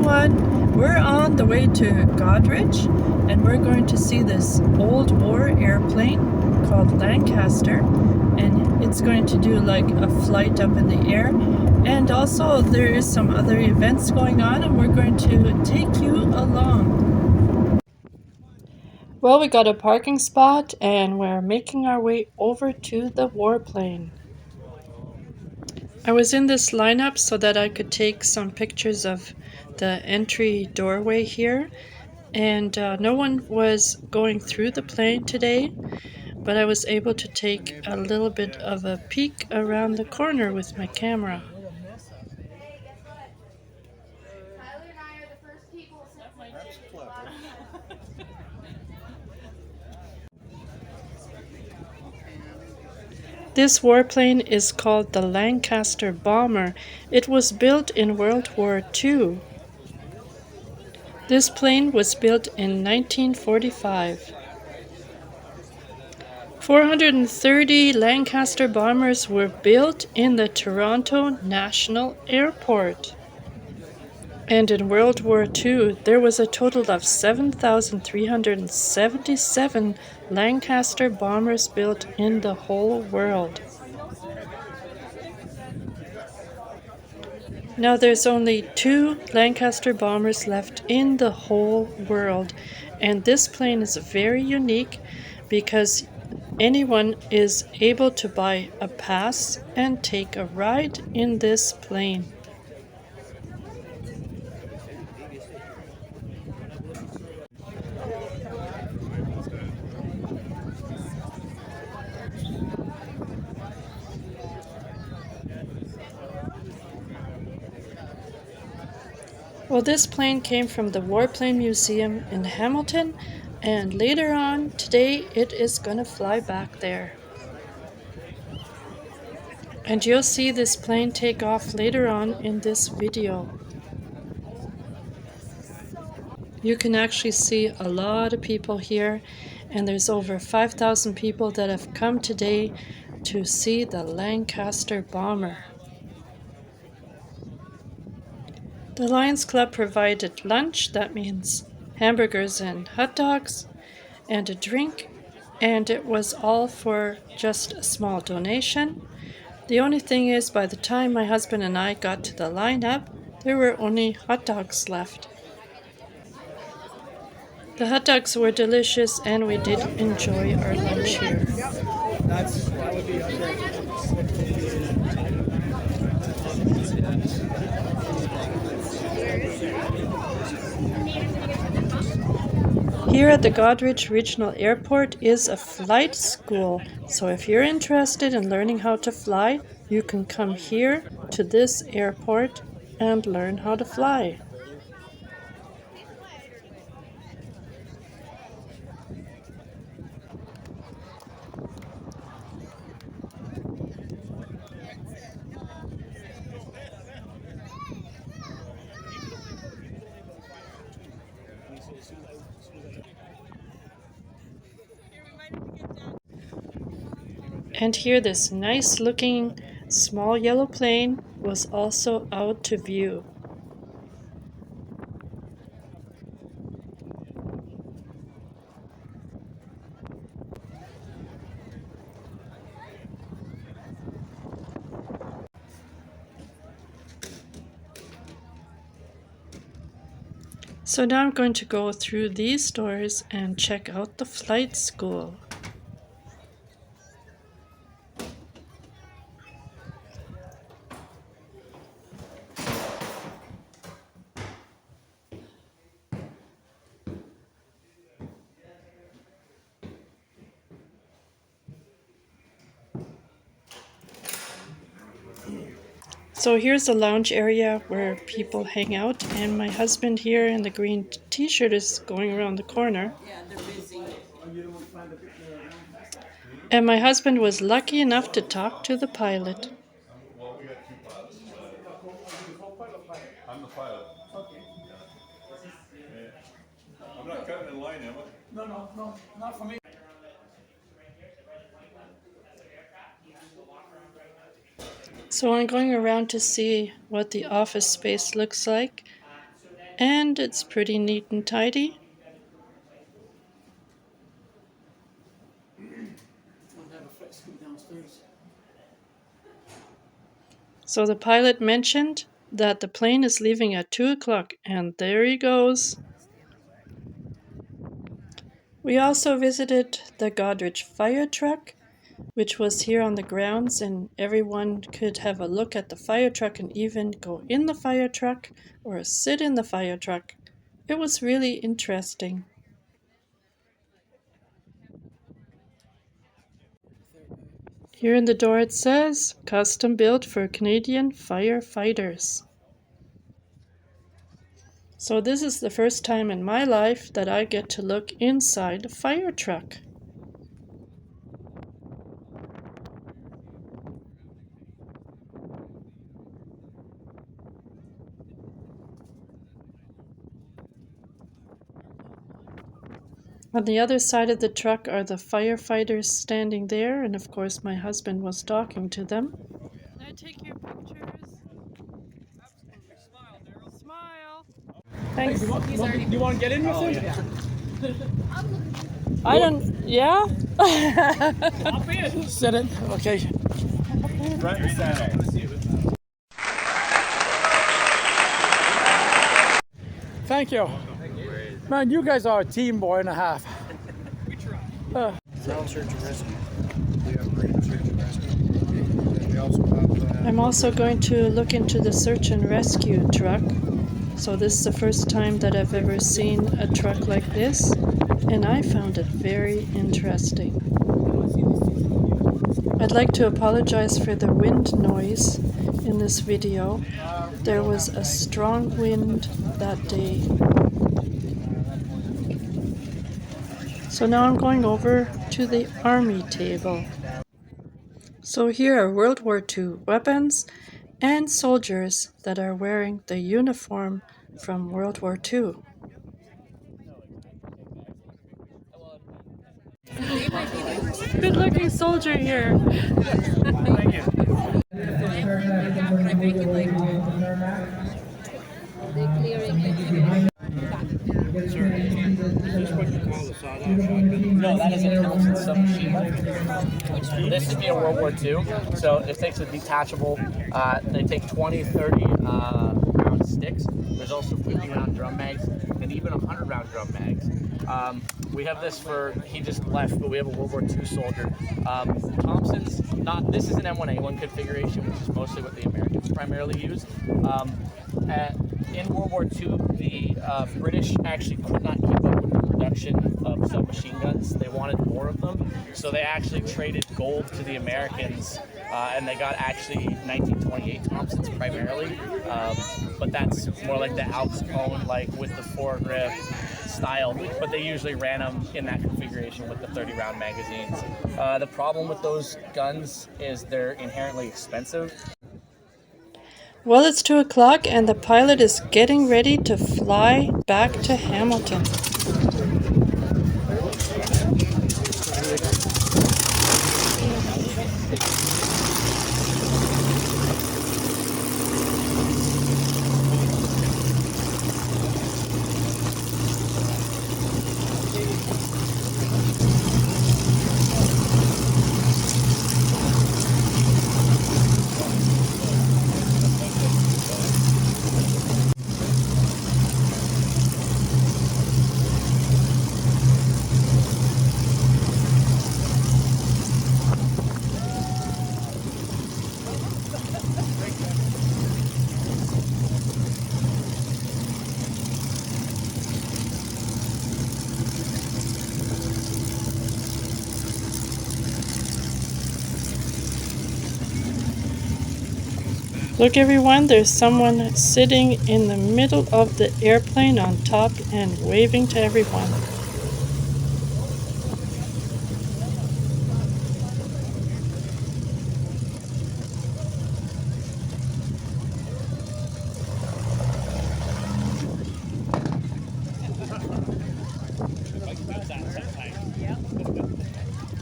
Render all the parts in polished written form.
everyone, we're on the way to Goderich and we're going to see this old war airplane called Lancaster, and it's going to do like a flight up in the air, and also there is some other events going on and we're going to take you along. Well, we got a parking spot and we're making our way over to the warplane. I was in this lineup so that I could take some pictures of the entry doorway here, and no one was going through the plane today, but I was able to take a little bit of a peek around the corner with my camera. This warplane is called the Lancaster bomber. It was built in World War II. This plane was built in 1945. 430 Lancaster bombers were built in the Toronto National Airport. And in World War II, there was a total of 7,377 Lancaster bombers built in the whole world. Now there's only 2 Lancaster bombers left in the whole world, and this plane is very unique because anyone is able to buy a pass and take a ride in this plane. Well, this plane came from the Warplane Museum in Hamilton, and later on today it is going to fly back there. And you'll see this plane take off later on in this video. You can actually see a lot of people here, and there's over 5,000 people that have come today to see the Lancaster bomber. The Lions Club provided lunch, that means hamburgers and hot dogs, and a drink, and it was all for just a small donation. The only thing is, by the time my husband and I got to the lineup, there were only hot dogs left. The hot dogs were delicious, and we did enjoy our lunch here. Here at the Goderich Regional Airport is a flight school, so if you're interested in learning how to fly, you can come here to this airport and learn how to fly. And here this nice looking small yellow plane was also out to view. So now I'm going to go through these doors and check out the flight school. So here's the lounge area where people hang out, and my husband here in the green t-shirt is going around the corner. And my husband was lucky enough to talk to the pilot. I'm the pilot. Okay. I'm not cutting in line, am I? No, not for me. So I'm going around to see what the office space looks like. And it's pretty neat and tidy. So the pilot mentioned that the plane is leaving at 2 o'clock, and there he goes. We also visited the Goderich fire truck, which was here on the grounds, and everyone could have a look at the fire truck and even go in the fire truck or sit in the fire truck. It was really interesting. Here in the door it says, custom built for Canadian firefighters. So this is the first time in my life that I get to look inside a fire truck. On the other side of the truck are the firefighters standing there, and of course my husband was talking to them. Can I take your pictures? Absolutely. Smile, Daryl. Smile! Thanks. You want to get in with him? I don't, yeah? Hop in. Sit it. Okay. Front and center. Thank you. Man, you guys are a team boy and a half. We try. Ground search and rescue. We have marine search and rescue. And we also have. I'm also going to look into the search and rescue truck. So this is the first time that I've ever seen a truck like this, and I found it very interesting. I'd like to apologize for the wind noise in this video. There was a strong wind that day. So now I'm going over to the army table. So here are World War II weapons and soldiers that are wearing the uniform from World War II. Good looking soldier here. Thank you. No, that doesn't count as submachine gun. This would be a World War II, so it takes a detachable, they take 20, 30 round sticks. There's also 50 round drum mags and even 100 round drum mags. We have this for, he just left, but we have a World War II soldier. Thompson's, this is an M1A1 configuration, which is mostly what the Americans primarily use. In World War II, the British actually could not keep up with the production of submachine guns. They wanted more of them, so they actually traded gold to the Americans, and they got actually 1928 Thompsons primarily, but that's more like the Alps cone, like with the foregrip style, but they usually ran them in that configuration with the 30 round magazines. The problem with those guns is they're inherently expensive. Well, it's 2 o'clock and the pilot is getting ready to fly back to Hamilton. Look everyone, there's someone sitting in the middle of the airplane on top and waving to everyone.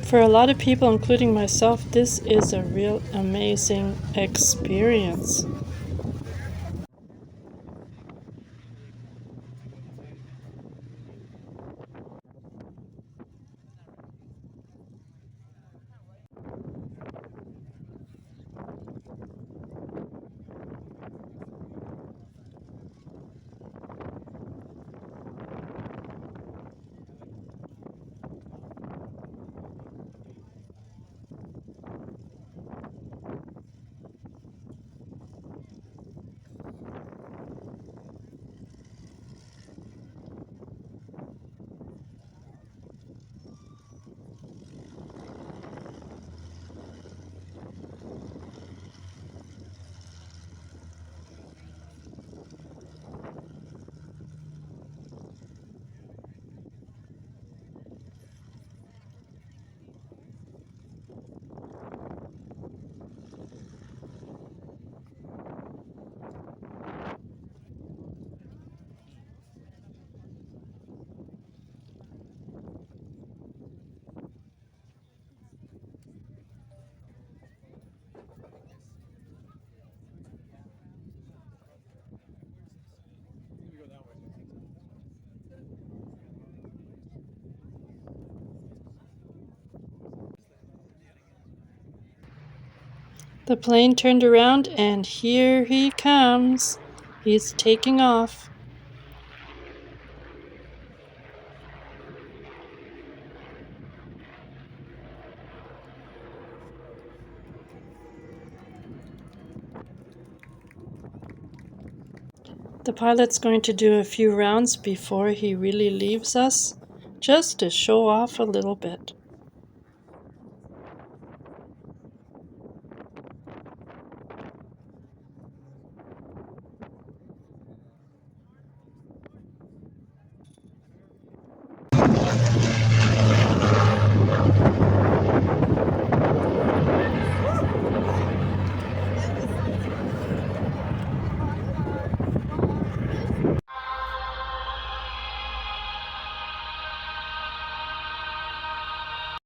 For a lot of people, including myself, this is a real amazing experience. The plane turned around and here he comes. He's taking off. The pilot's going to do a few rounds before he really leaves us, just to show off a little bit.